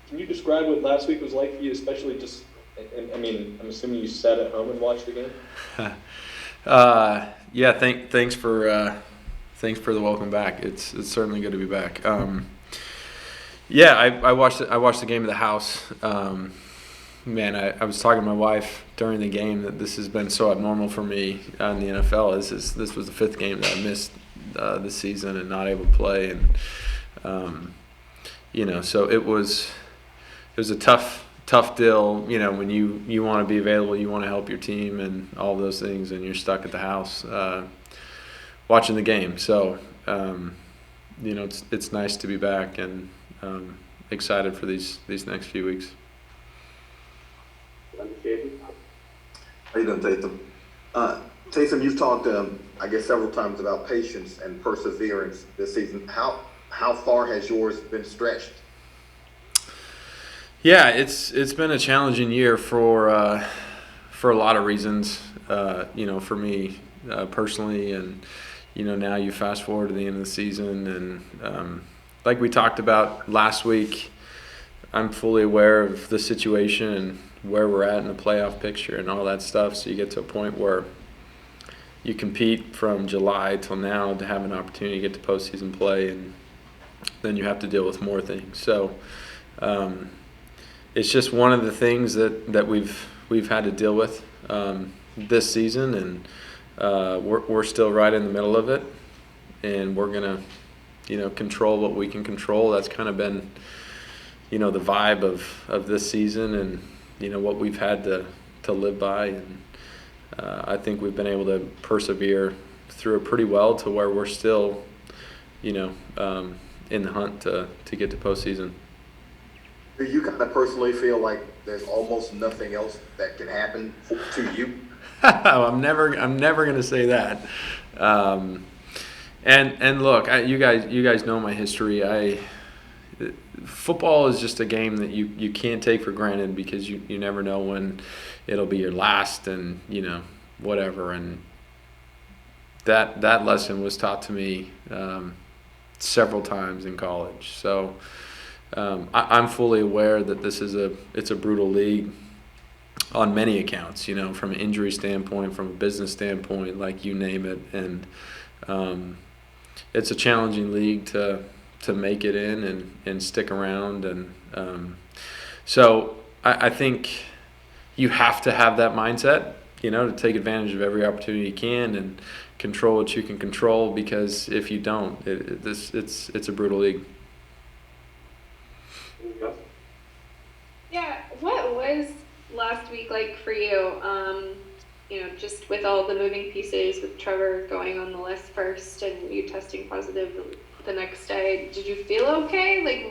Can you describe what last week was like for you, especially just? I mean, I'm assuming you sat at home and watched the game. Yeah. Thanks for the welcome back. It's certainly good to be back. Yeah, I watched the game at the house. Man, I was talking to my wife during the game that this has been so abnormal for me in the NFL. This was the fifth game that I missed this season and not able to play, and so it was a tough deal. When you want to be available, you want to help your team and all those things, and you're stuck at the house watching the game. So it's nice to be back and excited for these next few weeks. How you doing, Taysom? Taysom, you've talked, I guess, several times about patience and perseverance this season. How far has yours been stretched? Yeah, it's been a challenging year for a lot of reasons. For me personally, and now you fast forward to the end of the season, and like we talked about last week, I'm fully aware of the situation and where we're at in the playoff picture and all that stuff. So you get to a point where you compete from July till now to have an opportunity to get to postseason play, and then you have to deal with more things. So it's just one of the things that we've had to deal with this season, and we're still right in the middle of it, and we're gonna control what we can control. That's kind of been the vibe of this season, and what we've had to live by, and I think we've been able to persevere through it pretty well to where we're still in the hunt to get to postseason. Do you kind of personally feel like there's almost nothing else that can happen to you? I'm never going to say that. And look, you guys know my history. Football is just a game that you can't take for granted, because you never know when it'll be your last, and whatever. And that lesson was taught to me several times in college. So I'm fully aware that it's a brutal league on many accounts, from an injury standpoint, from a business standpoint, like you name it. And it's a challenging league to make it in and stick around. And so I think you have to have that mindset, to take advantage of every opportunity you can and control what you can control, because if you don't, it's a brutal league. Yeah, what was last week like for you? Just with all the moving pieces, with Trevor going on the list first and you testing positive the next day, did you feel okay? Like,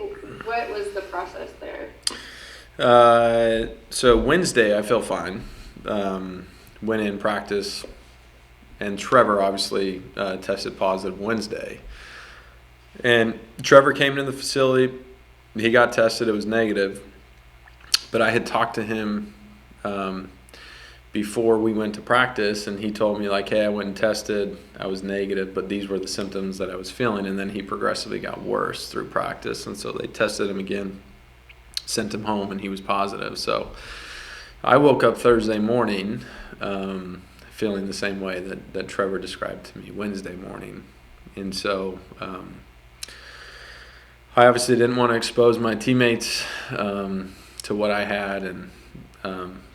what was the process there? So Wednesday, I felt fine. Went in practice, and Trevor obviously tested positive Wednesday. And Trevor came into the facility. He got tested. It was negative. But I had talked to him before we went to practice, and he told me, like, hey, I went and tested. I was negative, but these were the symptoms that I was feeling. And then he progressively got worse through practice. And so they tested him again, sent him home, and he was positive. So I woke up Thursday morning feeling the same way that Trevor described to me Wednesday morning. And so I obviously didn't want to expose my teammates to what I had, and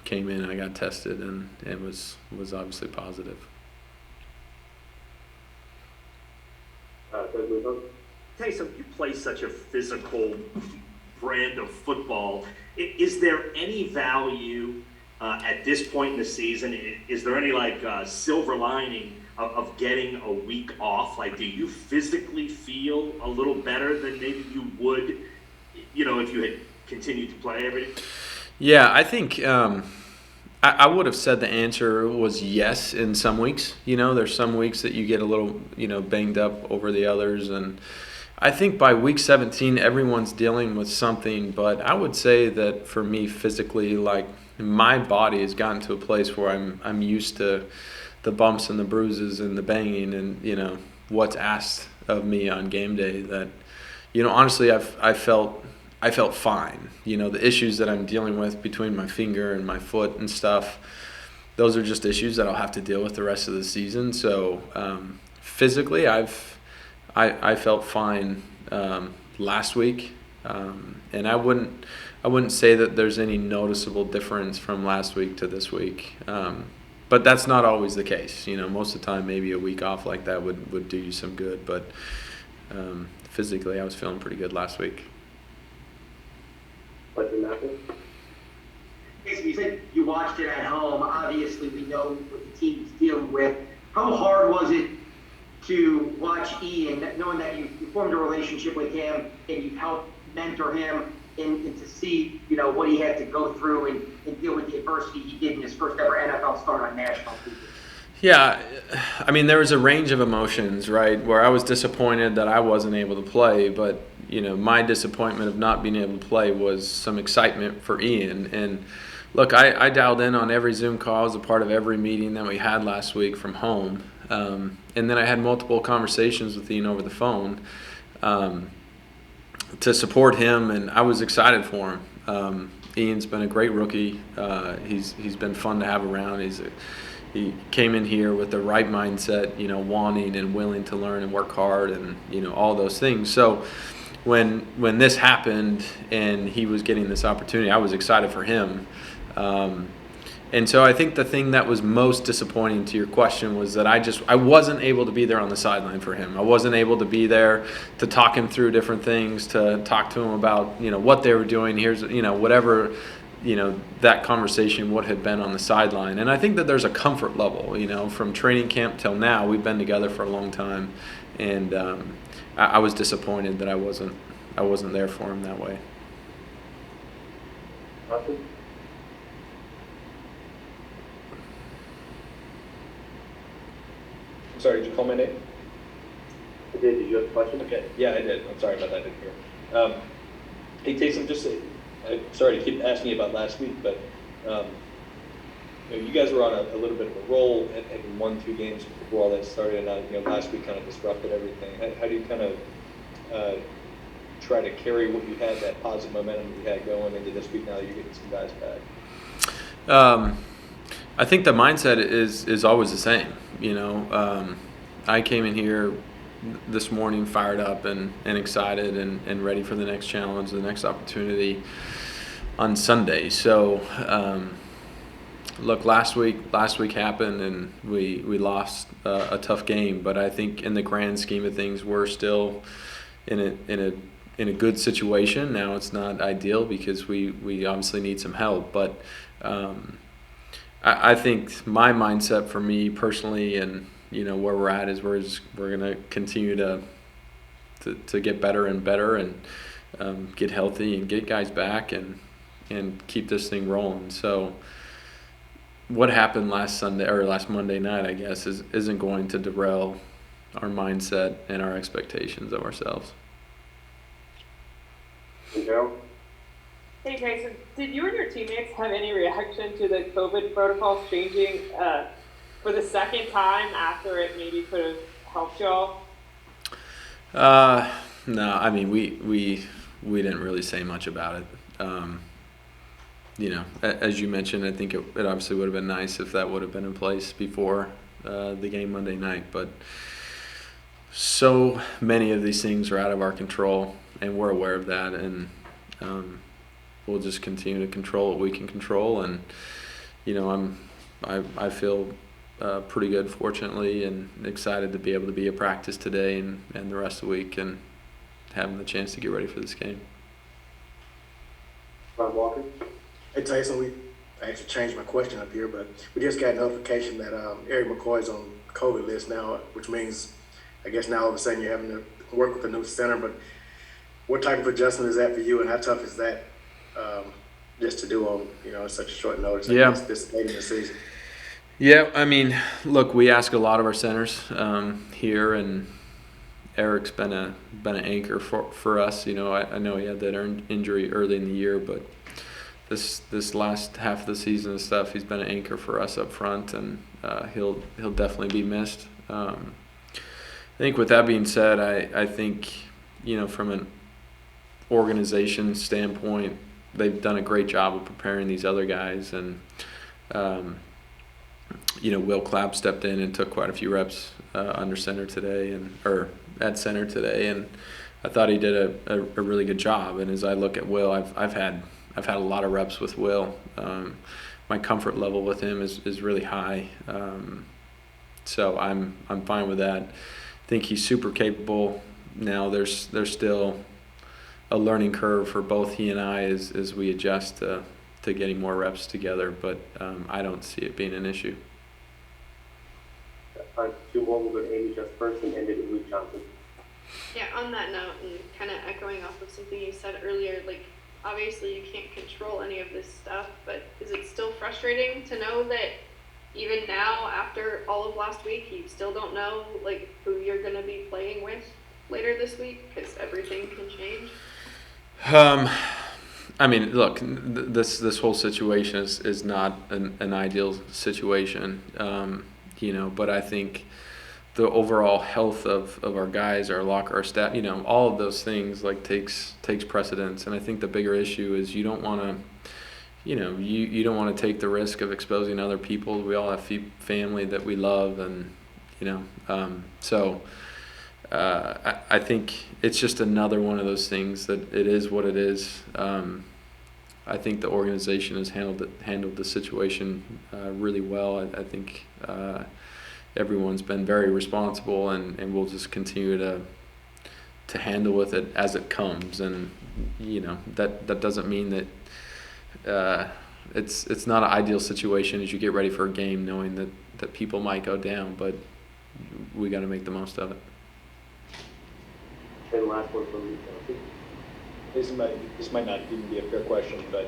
came in, I got tested, and it was obviously positive. Taysom, you play such a physical brand of football. Is there any value at this point in the season? Is there any silver lining of getting a week off? Like, do you physically feel a little better than maybe you would, if you had continued to play everything? Yeah, I think I would have said the answer was yes in some weeks. There's some weeks that you get a little, banged up over the others. And I think by week 17, everyone's dealing with something. But I would say that for me physically, like, my body has gotten to a place where I'm used to the bumps and the bruises and the banging and, what's asked of me on game day, that, honestly, I felt I felt fine. The issues that I'm dealing with between my finger and my foot and stuff, those are just issues that I'll have to deal with the rest of the season. So physically, I felt fine last week, and I wouldn't say that there's any noticeable difference from last week to this week. But that's not always the case. Most of the time, maybe a week off like that would do you some good. But physically, I was feeling pretty good last week. You said you watched it at home. Obviously, we know what the team is dealing with. How hard was it to watch Ian, knowing that you formed a relationship with him and you helped mentor him, and to see what he had to go through and deal with the adversity he did in his first ever NFL start on national TV? Yeah, I mean, there was a range of emotions, right, where I was disappointed that I wasn't able to play, but my disappointment of not being able to play was some excitement for Ian. And look, I dialed in on every Zoom call as a part of every meeting that we had last week from home. And then I had multiple conversations with Ian over the phone to support him, and I was excited for him. Ian's been a great rookie. He's been fun to have around. He came in here with the right mindset, wanting and willing to learn and work hard and, all those things. So when this happened and he was getting this opportunity, I was excited for him. And so I think the thing that was most disappointing to your question was that I wasn't able to be there on the sideline for him. I wasn't able to be there to talk him through different things, to talk to him about, what they were doing. Here's, whatever, that conversation would have been on the sideline. And I think that there's a comfort level, from training camp till now. We've been together for a long time. And I was disappointed that I wasn't there for him that way. I'm sorry, did you call my name? I did. Did you have a question? Okay, yeah, I did. I'm sorry about that, I didn't hear. Hey, Taysom, I'm sorry to keep asking you about last week, but you guys were on a little bit of a roll and won 2 games before all that started, and last week kind of disrupted everything. How do you kind of try to carry what you had, that positive momentum that you had going into this week now that you're getting some guys back? I think the mindset is always the same. I came in here this morning fired up and excited and ready for the next challenge, the next opportunity on Sunday. So, look, last week happened and we lost a tough game, but I think in the grand scheme of things, we're still in a good situation. Now it's not ideal because we obviously need some help, but I think my mindset for me personally and where we're at is we're going to continue to get better and better and get healthy and get guys back and keep this thing rolling. So what happened last Monday night, I guess, isn't going to derail our mindset and our expectations of ourselves. Hey Grayson, did you and your teammates have any reaction to the COVID protocols changing for the second time after it maybe could have helped y'all? No, I mean we didn't really say much about it. As you mentioned, I think it obviously would have been nice if that would have been in place before the game Monday night, but so many of these things are out of our control, and we're aware of that, and we'll just continue to control what we can control. And I feel pretty good, fortunately, and excited to be able to be at practice today and the rest of the week and having the chance to get ready for this game. Ron Walker? Hey Taysom, I actually changed my question up here, but we just got notification that Eric McCoy's on COVID list now, which means I guess now all of a sudden you're having to work with a new center. But what type of adjustment is that for you, and how tough is that just to do on such a short notice? Yeah. This late in the season. Yeah, I mean, look, we ask a lot of our centers here, and Eric's been an anchor for us. I know he had that injury early in the year, but this last half of the season and stuff, he's been an anchor for us up front, and he'll definitely be missed. I think with that being said, I think from organization standpoint, they've done a great job of preparing these other guys, and Will Clapp stepped in and took quite a few reps under center today, or at center today, and I thought he did a really good job. And as I look at Will, I've had a lot of reps with Will. My comfort level with him is really high, so I'm fine with that. I think he's super capable. Now there's still a learning curve for both he and I as we adjust to getting more reps together, but I don't see it being an issue. We'll go to Amy just first and end it with Luke Johnson. Yeah, on that note, and kind of echoing off of something you said earlier, like, obviously you can't control any of this stuff, but is it still frustrating to know that even now, after all of last week, you still don't know, like, who you're going to be playing with later this week? Because everything can change. I mean, look, this whole situation is not an ideal situation, but I think the overall health of our guys, our locker, our staff, all of those things like takes precedence. And I think the bigger issue is you don't want to, you don't want to take the risk of exposing other people. We all have family that we love, and I think it's just another one of those things that it is what it is. I think the organization has handled the situation really well. I think everyone's been very responsible, and we'll just continue to handle with it as it comes. And that doesn't mean that it's not an ideal situation as you get ready for a game, knowing that people might go down, but we got to make the most of it. And last one from Luke Johnson. This might not even be a fair question, but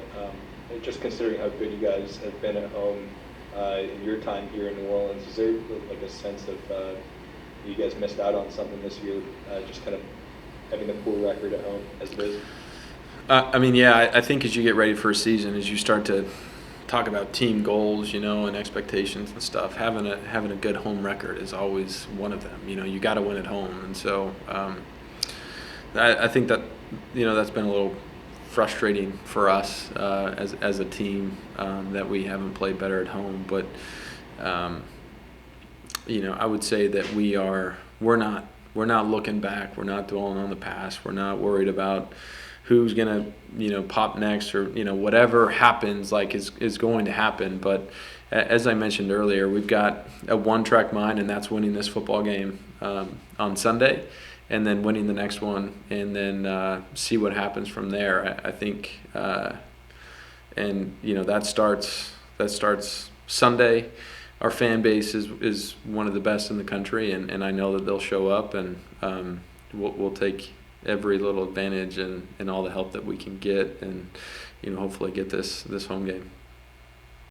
just considering how good you guys have been at home in your time here in New Orleans, is there like a sense of you guys missed out on something this year, just kind of having the poor record at home as it is? I think as you get ready for a season, as you start to talk about team goals, and expectations and stuff, having a good home record is always one of them. You got to win at home, and so I think that that's been a little frustrating for us as a team, that we haven't played better at home. But I would say that we're not looking back. We're not dwelling on the past. We're not worried about who's gonna pop next, or whatever happens is going to happen. But as I mentioned earlier, we've got a one-track mind, and that's winning this football game on Sunday, and then winning the next one, and then see what happens from there. I think, that starts Sunday. Our fan base is one of the best in the country, and I know that they'll show up, and we'll take every little advantage and all the help that we can get, and hopefully get this home game.